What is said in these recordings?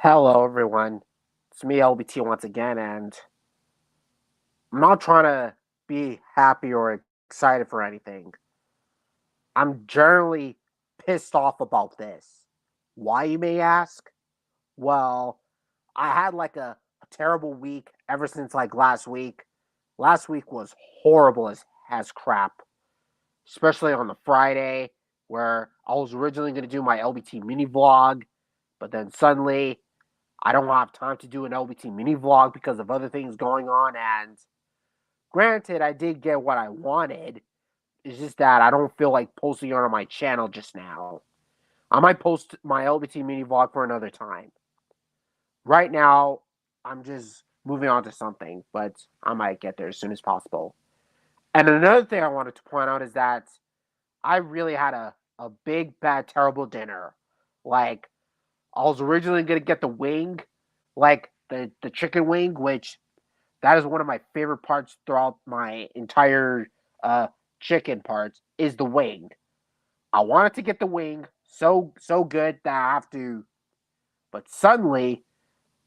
Hello, everyone. It's me, LBT, once again, and I'm not trying to be happy or excited for anything. I'm generally pissed off about this. Why, you may ask? Well, I had a terrible week ever since last week. Last week was horrible as crap, especially on the Friday where I was originally going to do my LBT mini vlog, but then suddenly I don't have time to do an LBT mini vlog because of other things going on. And granted, I did get what I wanted. It's just that I don't feel like posting it on my channel just now. I might post my LBT mini vlog for another time. Right now, I'm just moving on to something, but I might get there as soon as possible. And another thing I wanted to point out is that I really had a big, bad, terrible dinner. Like, I was originally going to get the wing, like the chicken wing, which that is one of my favorite parts throughout my entire uh, chicken parts, is the wing. I wanted to get the wing so good that I have to, but suddenly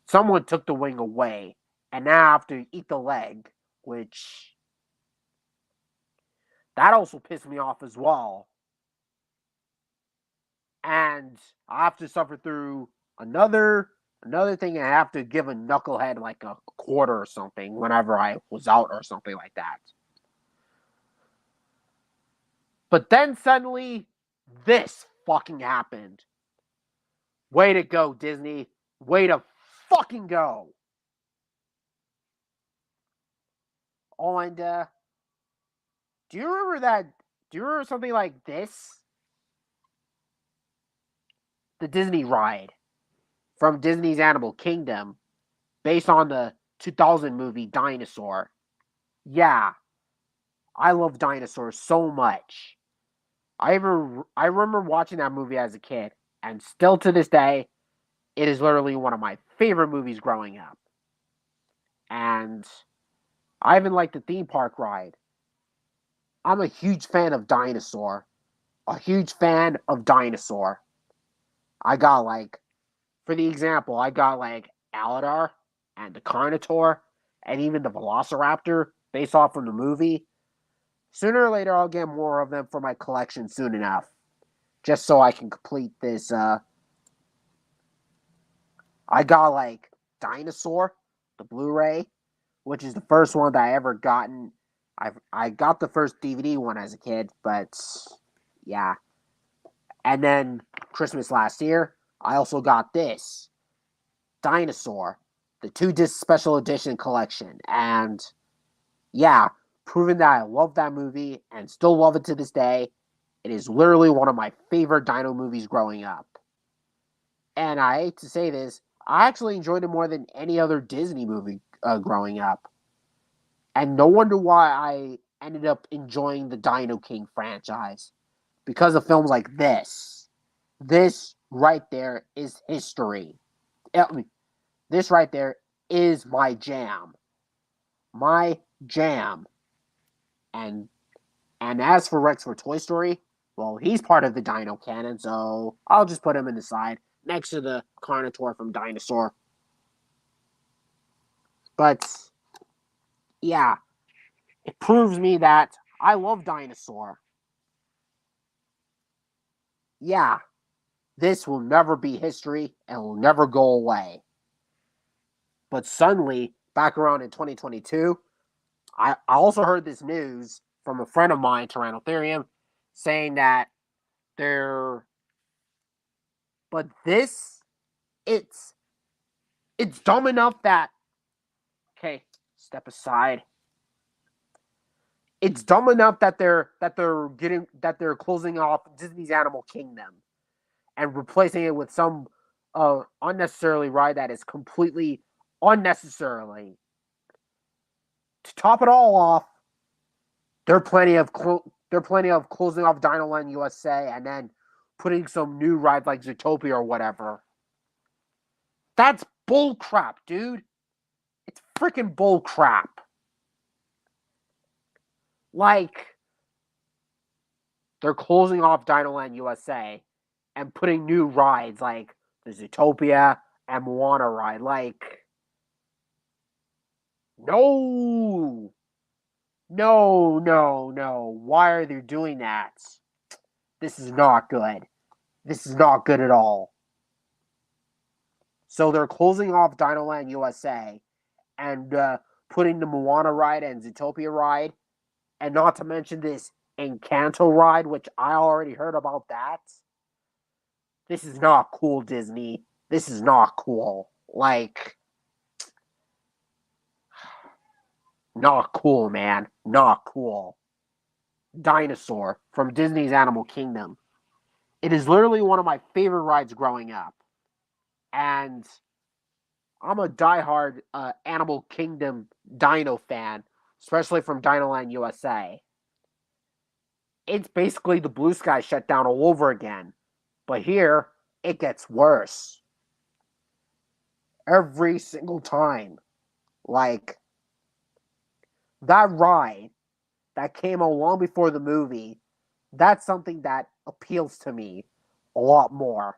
someone took the wing away, and now I have to eat the leg, which that also pissed me off as well. And I have to suffer through another thing. I have to give a knucklehead like a quarter or something whenever I was out or something like that. But then suddenly, this fucking happened. Way to go, Disney. Way to fucking go. Oh, and do you remember that? Do you remember something like this? The Disney ride from Disney's Animal Kingdom, based on the 2000 movie Dinosaur. Yeah, I love dinosaurs so much. I remember watching that movie as a kid, and still to this day, it is literally one of my favorite movies growing up. And I even like the theme park ride. I'm a huge fan of Dinosaur. A huge fan of Dinosaur. I got for the example, I got Aladar and the Carnotaur and even the Velociraptor based off from the movie. Sooner or later, I'll get more of them for my collection soon enough, just so I can complete this. I got Dinosaur, the Blu-ray, which is the first one that I ever gotten. I got the first DVD one as a kid, but yeah. And then Christmas last year, I also got this Dinosaur, the 2 disc special edition collection, and yeah, proving that I love that movie and still love it to this day. It is literally one of my favorite Dino movies growing up. And I hate to say this, I actually enjoyed it more than any other Disney movie growing up. And no wonder why I ended up enjoying the Dino King franchise. Because of films like this. This right there is history. This right there is my jam. My jam. And as for Rex for Toy Story, well, he's part of the Dino canon, so I'll just put him in the side next to the Carnotaur from Dinosaur. But yeah, it proves me that I love Dinosaur. Yeah, this will never be history and will never go away. But suddenly, back around in 2022, I also heard this news from a friend of mine, Tyrannotherium, saying that they're. But this, it's it's dumb enough that. Okay, step aside. It's dumb enough that they're closing off Disney's Animal Kingdom and replacing it with some unnecessarily ride that is completely unnecessarily. To top it all off, they're plenty of closing off Dinoland USA and then putting some new rides like Zootopia or whatever. That's bull crap, dude. It's freaking bull crap. Like, they're closing off Dinoland USA and putting new rides like the Zootopia and Moana ride. Like, no, no, no, no. Why are they doing that? This is not good. This is not good at all. So they're closing off Dinoland USA and putting the Moana ride and Zootopia ride, and not to mention this Encanto ride, which I already heard about that. This is not cool, Disney. This is not cool. Like, not cool, man. Not cool. Dinosaur from Disney's Animal Kingdom. It is literally one of my favorite rides growing up. And I'm a diehard Animal Kingdom Dino fan, especially from Dinoland USA. It's basically the Blue Sky shutdown all over again. But here, it gets worse. Every single time. Like, that ride that came out long before the movie, that's something that appeals to me a lot more.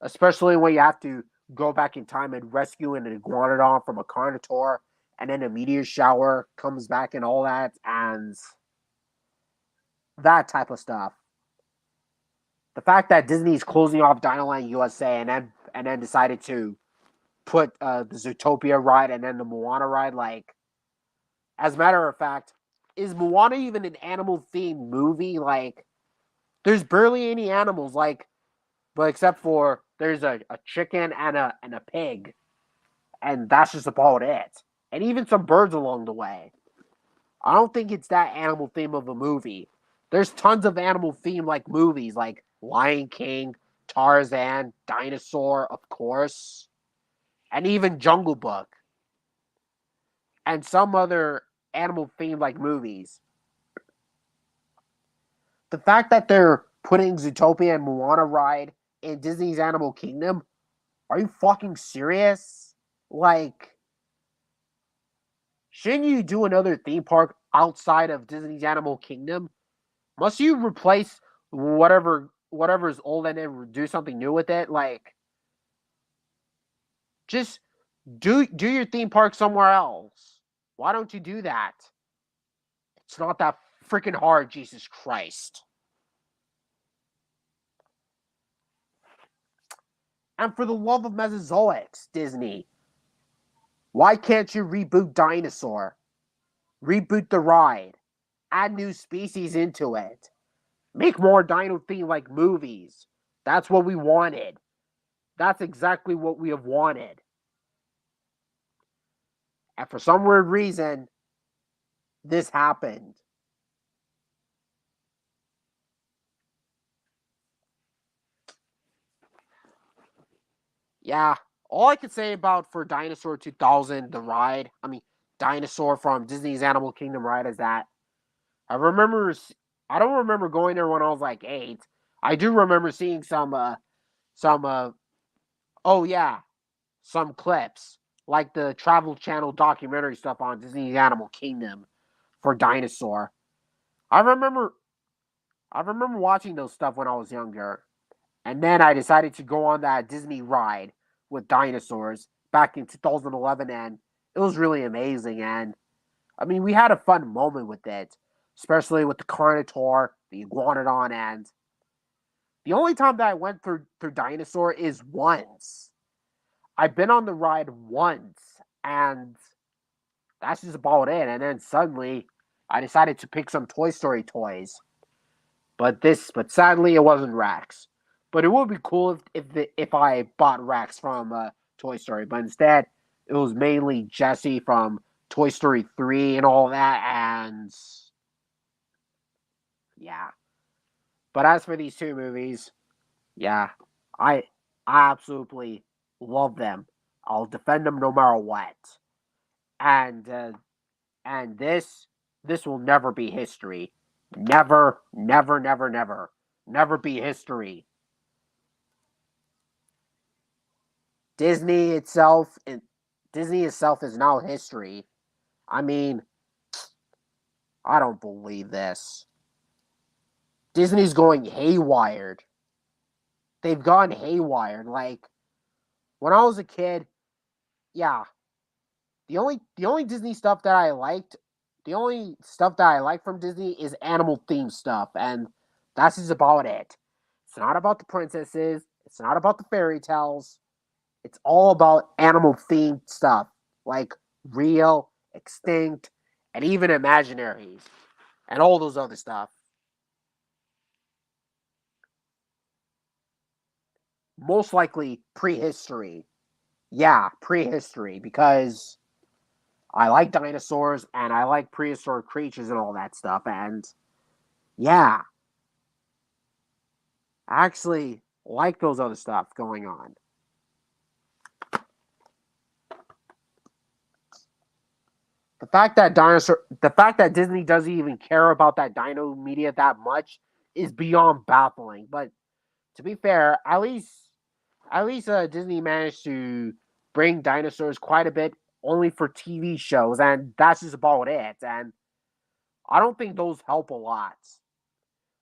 Especially when you have to go back in time and rescue an iguanodon from a carnotaur, and then a meteor shower comes back and all that, and that type of stuff. The fact that Disney's closing off Dinoland USA and then decided to put the Zootopia ride and then the Moana ride, like, as a matter of fact, is Moana even an animal themed movie? Like, there's barely any animals, like, but except for there's a chicken and a pig, and that's just about it. And even some birds along the way. I don't think it's that animal theme of a movie. There's tons of animal theme like movies, like Lion King, Tarzan, Dinosaur, of course, and even Jungle Book, and some other animal theme like movies. The fact that they're putting Zootopia and Moana ride in Disney's Animal Kingdom, are you fucking serious? Like, shouldn't you do another theme park outside of Disney's Animal Kingdom? Must you replace whatever's old and then do something new with it? Like, just do your theme park somewhere else. Why don't you do that? It's not that freaking hard, Jesus Christ. And for the love of Mesozoics, Disney, why can't you reboot Dinosaur? Reboot the ride. Add new species into it. Make more dino theme like movies. That's what we wanted. That's exactly what we have wanted. And for some weird reason, this happened. Yeah, all I can say about for Dinosaur 2000, the ride, Dinosaur from Disney's Animal Kingdom ride, is that I remember, I don't remember going there when I was like 8. I do remember seeing some, oh yeah, some clips, like the Travel Channel documentary stuff on Disney's Animal Kingdom for Dinosaur. I remember, I remember watching those stuff when I was younger. And then I decided to go on that Disney ride with dinosaurs back in 2011, and it was really amazing. And we had a fun moment with it, especially with the Carnotaur, the Iguanodon, and the only time that I went through Dinosaur is once. I've been on the ride once, and that's just about it. And then suddenly, I decided to pick some Toy Story toys. But sadly, it wasn't Rex. But it would be cool if I bought Rex from Toy Story. But instead, it was mainly Jesse from Toy Story 3 and all that. And yeah. But as for these two movies, yeah, I I absolutely love them. I'll defend them no matter what. And this will never be history. Never, never, never, never, never be history. Disney itself, Disney itself is now history. I mean, I don't believe this. Disney's going haywired. They've gone haywired. Like, when I was a kid, yeah, the only Disney stuff that I liked, the only stuff that I like from Disney is animal themed stuff, and that's just about it. It's not about the princesses. It's not about the fairy tales. It's all about animal themed stuff, like real, extinct, and even imaginaries, and all those other stuff. Most likely prehistory. Yeah, prehistory, because I like dinosaurs and I like prehistoric creatures and all that stuff. And yeah, I actually like those other stuff going on. The fact that Disney doesn't even care about that dino media that much is beyond baffling. But to be fair, at least Disney managed to bring dinosaurs quite a bit only for TV shows, and that's just about it. And I don't think those help a lot.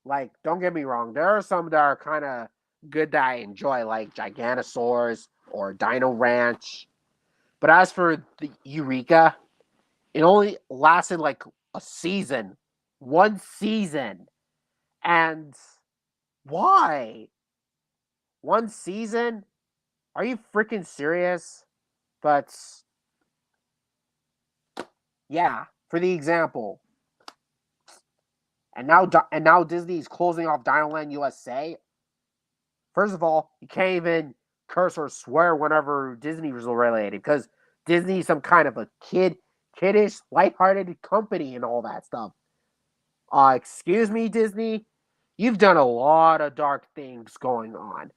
Like, don't get me wrong, there are some that are kind of good that I enjoy, like Giganosaurs or Dino Ranch. But as for the Eureka, it only lasted like a season, one season. And why? One season? Are you freaking serious? But yeah, for the example, and now Disney's closing off Dinoland USA. First of all, you can't even curse or swear whenever Disney was related because Disney's some kind of a kiddish, lighthearted company and all that stuff. Excuse me, Disney, you've done a lot of dark things going on,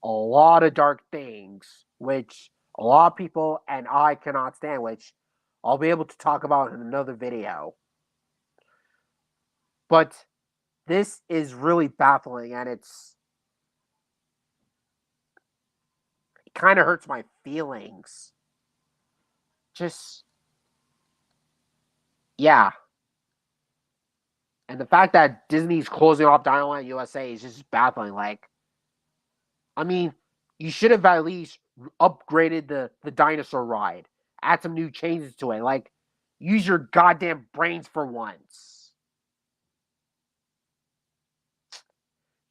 a lot of dark things, which a lot of people and I cannot stand, which I'll be able to talk about in another video. But this is really baffling, and it kind of hurts my feelings. Just yeah, and the fact that Disney's closing off Dinoland USA is just baffling. Like, I mean, you should have at least upgraded the dinosaur ride, add some new changes to it. Like, use your goddamn brains for once.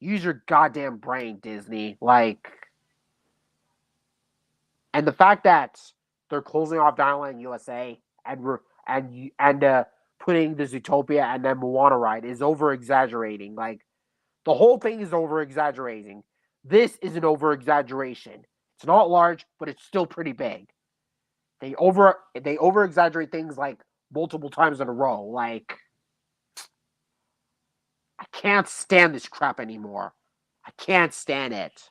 Use your goddamn brain, Disney. Like, and the fact that they're closing off Dinoland USA and putting the Zootopia and then Moana ride is over exaggerating. Like, the whole thing is over exaggerating. This is an over exaggeration. It's not large, but it's still pretty big. They over exaggerate things like multiple times in a row. Like, I can't stand this crap anymore. I can't stand it.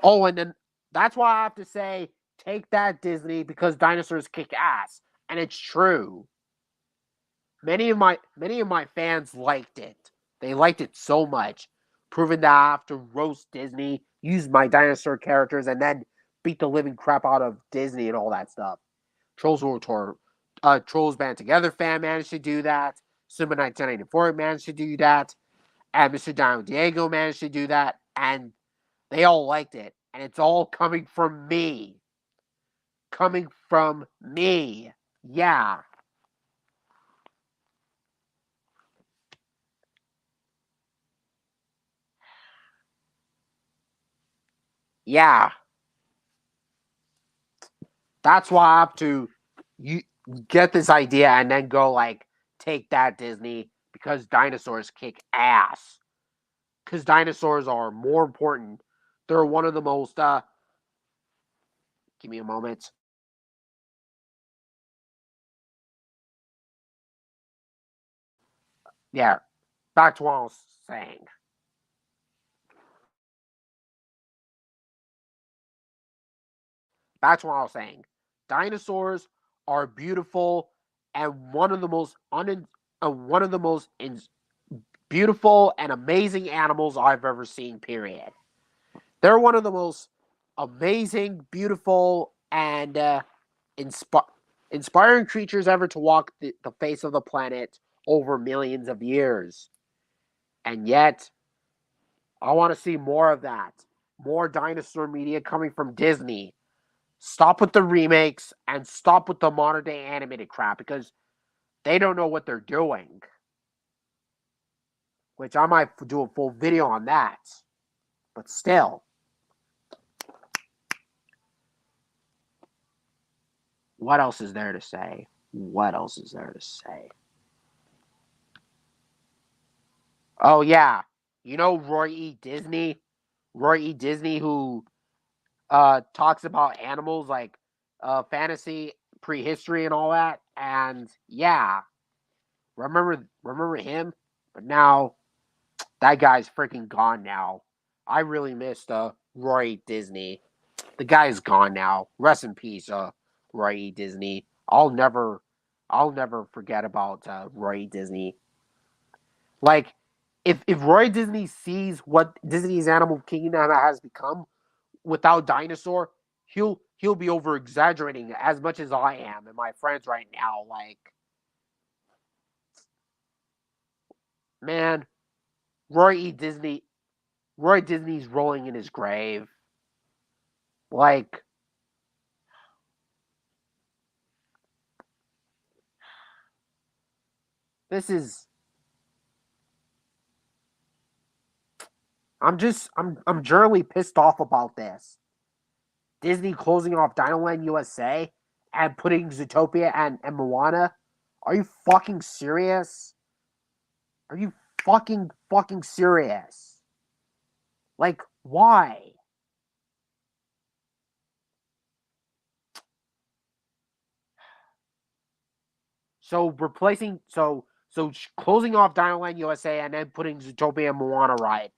Oh, and then that's why I have to say, take that, Disney, because dinosaurs kick ass, and it's true. Many of my fans liked it. They liked it so much, proving that I have to roast Disney, use my dinosaur characters, and then beat the living crap out of Disney and all that stuff. Trolls Band Together fan managed to do that. Super 1994 managed to do that, and Mr. Dino Diego managed to do that, and they all liked it. And it's all coming from me. Coming from me. Yeah. Yeah. That's why I have to you get this idea and then go like take that, Disney, because dinosaurs kick ass. Because dinosaurs are more important. They're one of the most give me a moment. Yeah. Back to what I was saying. Back to what I was saying. Dinosaurs are beautiful and one of the most beautiful and amazing animals I've ever seen. Period. They're one of the most amazing, beautiful, and inspi- inspiring creatures ever to walk the face of the planet over millions of years. And yet, I want to see more of that. more dinosaur media coming from Disney. Stop with the remakes and stop with the modern day animated crap because they don't know what they're doing. Which I might do a full video on that. But still. What else is there to say? What else is there to say? Oh, yeah. You know Roy E. Disney? Roy E. Disney, who talks about animals like fantasy, prehistory, and all that. And yeah, remember him? But now that guy's freaking gone now. I really missed Roy E. Disney. The guy's gone now. Rest in peace, Roy E. Disney. I'll never forget about Roy E. Disney. Like, if Roy Disney sees what Disney's Animal Kingdom has become without dinosaur, he'll be over exaggerating as much as I am and my friends right now. Like, man, Roy E. Disney, Roy Disney's rolling in his grave. Like, this is. I'm generally pissed off about this. Disney closing off Dinoland USA and putting Zootopia and Moana. Are you fucking serious? Are you fucking serious? Like, why? So replacing closing off Dinoland USA and then putting Zootopia and Moana right.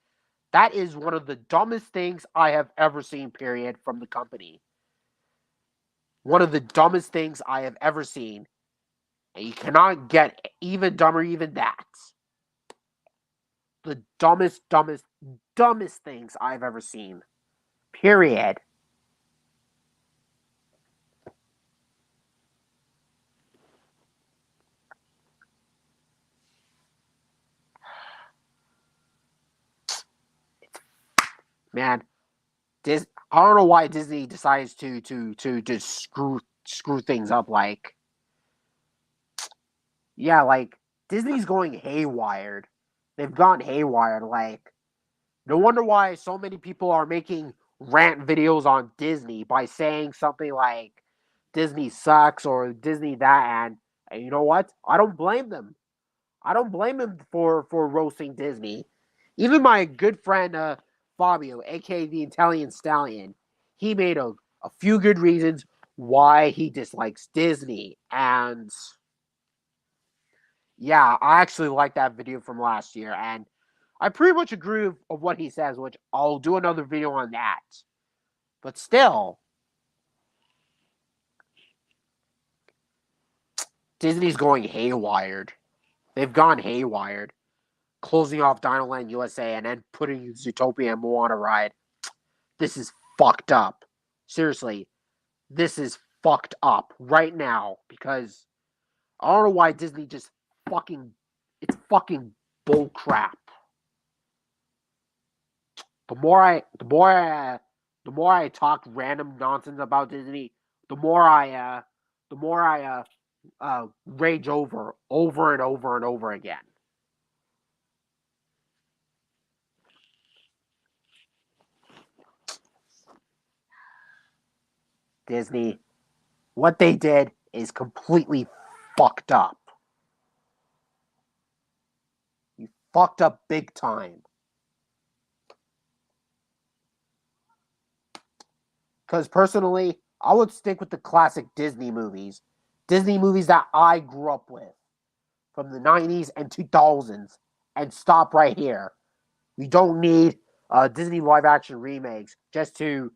That is one of the dumbest things I have ever seen, period, from the company. One of the dumbest things I have ever seen. And you cannot get even dumber even that. The dumbest things I've ever seen. Period. Man, I don't know why Disney decides to just screw things up. Like, yeah, like Disney's going haywired. They've gone haywire. Like, no wonder why so many people are making rant videos on Disney by saying something like Disney sucks or Disney that. And you know what? I don't blame them. I don't blame him for roasting Disney. Even my good friend Fabio, aka the Italian Stallion, he made a few good reasons why he dislikes Disney. And yeah, I actually like that video from last year, and I pretty much agree with what he says, which I'll do another video on that. But still, Disney's going haywired. They've gone haywired, closing off Dinoland USA and then putting Zootopia and Moana ride. This is fucked up. Seriously, this is fucked up right now because I don't know why Disney just fucking it's fucking bullcrap. The more I talk random nonsense about Disney, the more I rage over and over and over again. Disney, what they did is completely fucked up. You fucked up big time. Because personally, I would stick with the classic Disney movies. Disney movies that I grew up with from the 90s and 2000s and stop right here. We don't need Disney live action remakes just to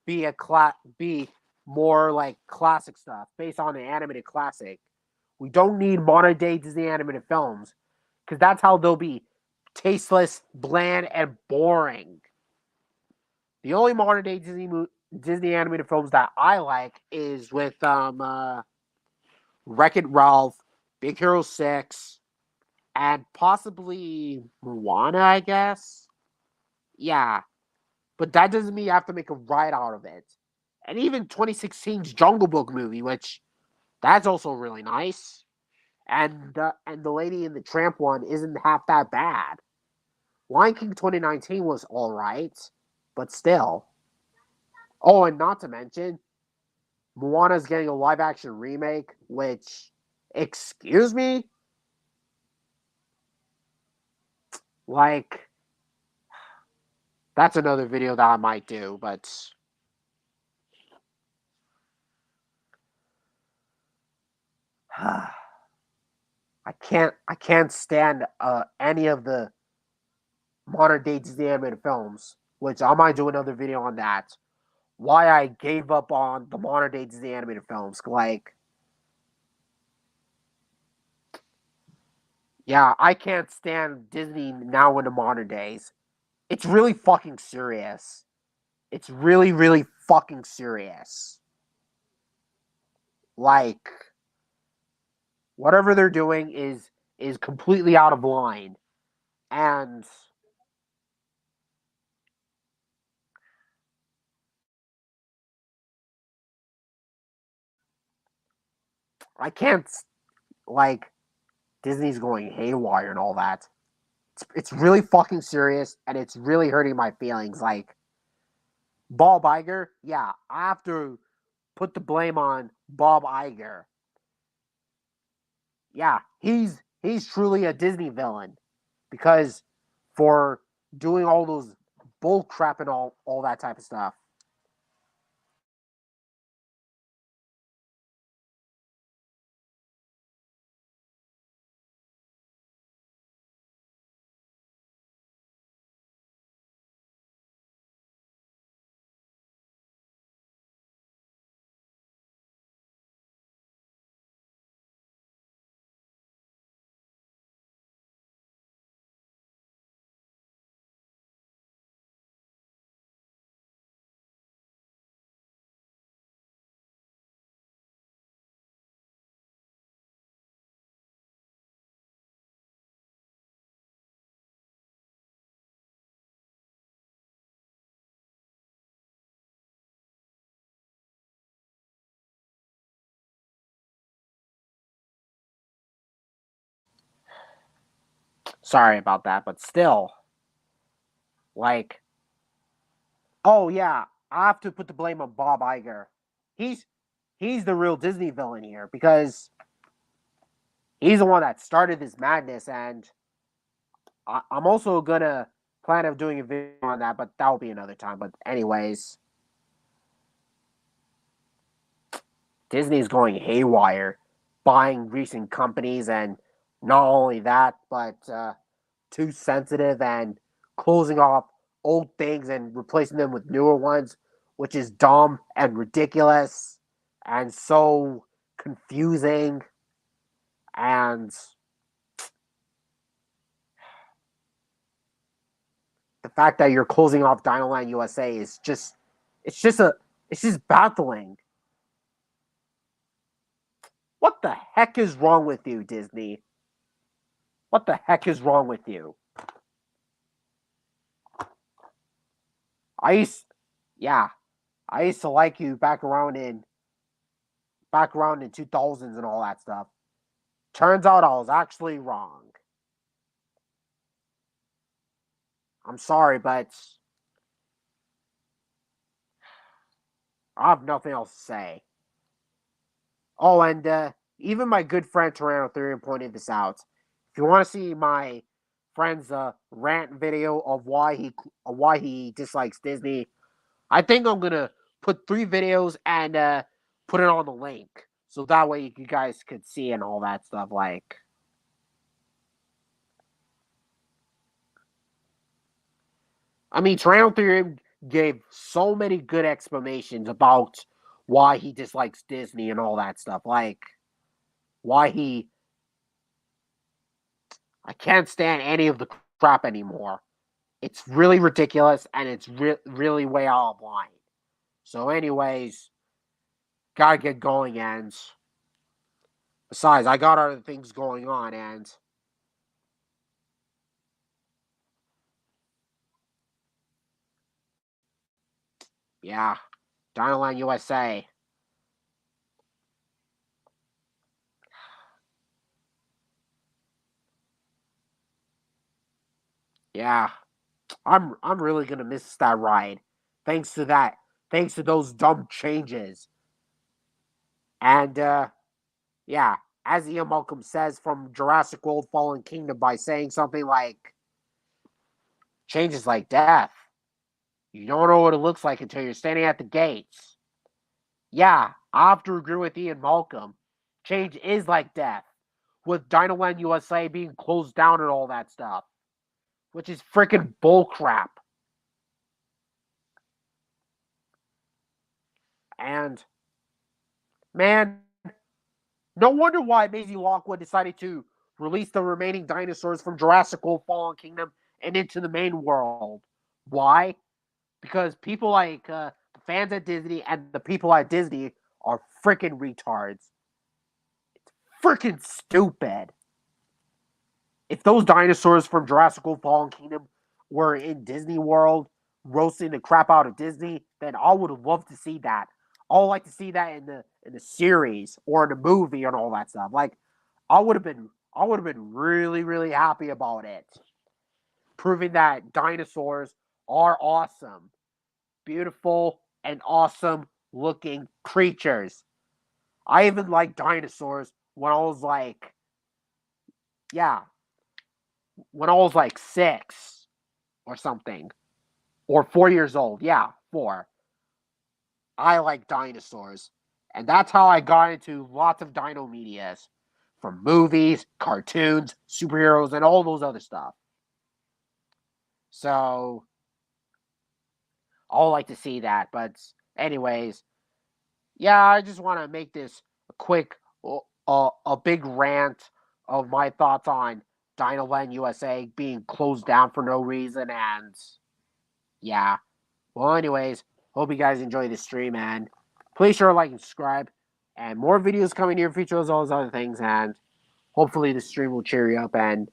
be more like classic stuff based on an animated classic. We don't need modern day Disney animated films because that's how they'll be tasteless, bland, and boring. The only modern day Disney animated films that I like is with Wreck It Ralph, Big Hero 6, and possibly Moana, I guess. Yeah, but that doesn't mean you have to make a ride out of it. And even 2016's Jungle Book movie, which that's also really nice. And the Lady and the Tramp one isn't half that bad. Lion King 2019 was all right, but still. Oh, and not to mention, Moana's getting a live action remake, which, excuse me, like that's another video that I might do, but I can't stand any of the modern day Disney animated films, which I might do another video on that. Why I gave up on the modern day Disney animated films. Like, yeah, I can't stand Disney now in the modern days. It's really fucking serious. It's really, really fucking serious. Like, whatever they're doing is completely out of line. And I can't like Disney's going haywire and all that. It's really fucking serious and it's really hurting my feelings. Like Bob Iger, yeah, I have to put the blame on Bob Iger. Yeah, he's truly a Disney villain because for doing all those bull crap and all that type of stuff. Sorry about that, but still, like, oh yeah, I have to put the blame on Bob Iger. He's he's the real Disney villain here because he's the one that started this madness, and I'm also gonna plan of doing a video on that, but that'll be another time. But anyways, Disney's going haywire, buying recent companies, and not only that, but too sensitive and closing off old things and replacing them with newer ones, which is dumb and ridiculous and so confusing. And the fact that you're closing off Dinoland USA is just, it's just a, it's just baffling. What the heck is wrong with you, Disney? What the heck is wrong with you? I used, yeah, I used to like you back around in 2000s and all that stuff. Turns out I was actually wrong. I'm sorry, but I have nothing else to say. Oh, and even my good friend Toronto Ethereum pointed this out. If you want to see my friend's rant video of why he dislikes Disney, I think I'm gonna put 3 videos and put it on the link so that way you guys could see and all that stuff. Like, I mean, Toronto Ethereum gave so many good explanations about why he dislikes Disney and all that stuff. Like, why he I can't stand any of the crap anymore. It's really ridiculous and it's really way out of line. So, anyways, gotta get going. And besides, I got other things going on. And Yeah, Dino USA. Yeah, I'm really gonna miss that ride. Thanks to that. Thanks to those dumb changes. And yeah, as Ian Malcolm says from Jurassic World Fallen Kingdom by saying something like changes like death. You don't know what it looks like until you're standing at the gates. Yeah, I have to agree with Ian Malcolm. Change is like death, with Dinoland USA being closed down and all that stuff, which is freaking bullcrap. And man, no wonder why Maisie Lockwood decided to release the remaining dinosaurs from Jurassic World Fallen Kingdom and into the main world. Why? Because people like the fans at Disney and the people at Disney are freaking retards. Freaking stupid. If those dinosaurs from Jurassic World Fallen Kingdom were in Disney World roasting the crap out of Disney, then I would have loved to see that. I would like to see that in the series or in the movie and all that stuff. Like I would have been really, really happy about it. Proving that dinosaurs are awesome, beautiful, and awesome looking creatures. I even liked dinosaurs when I was like, yeah, when I was like 6 or something, or 4 years old. Yeah, 4. I like dinosaurs. And that's how I got into lots of dino medias from movies, cartoons, superheroes, and all those other stuff. So I'll like to see that. But, anyways, yeah, I just want to make this a quick, a big rant of my thoughts on Dinoland USA being closed down for no reason. And, yeah. Well, anyways, hope you guys enjoy this stream, and please sure to like and subscribe. And more videos coming in your future as well as other things. And hopefully the stream will cheer you up. And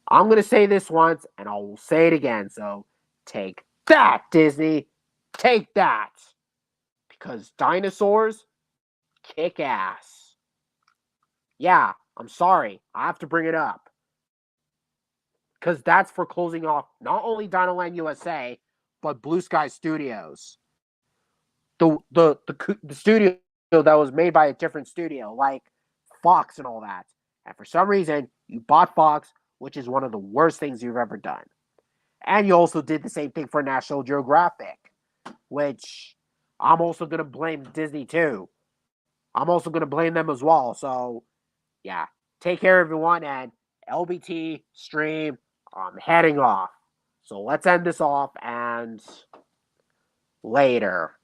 I'm gonna say this once, and I will say it again. So take that, Disney. Take that, because dinosaurs kick ass. Yeah, I'm sorry. I have to bring it up because that's for closing off not only Dinoland USA but Blue Sky Studios. The studio that was made by a different studio, like Fox and all that. And for some reason, you bought Fox, which is one of the worst things you've ever done. And you also did the same thing for National Geographic, which I'm also going to blame Disney too. I'm also going to blame them as well. So, yeah, take care, everyone. And LBT stream, I'm heading off. So let's end this off and later.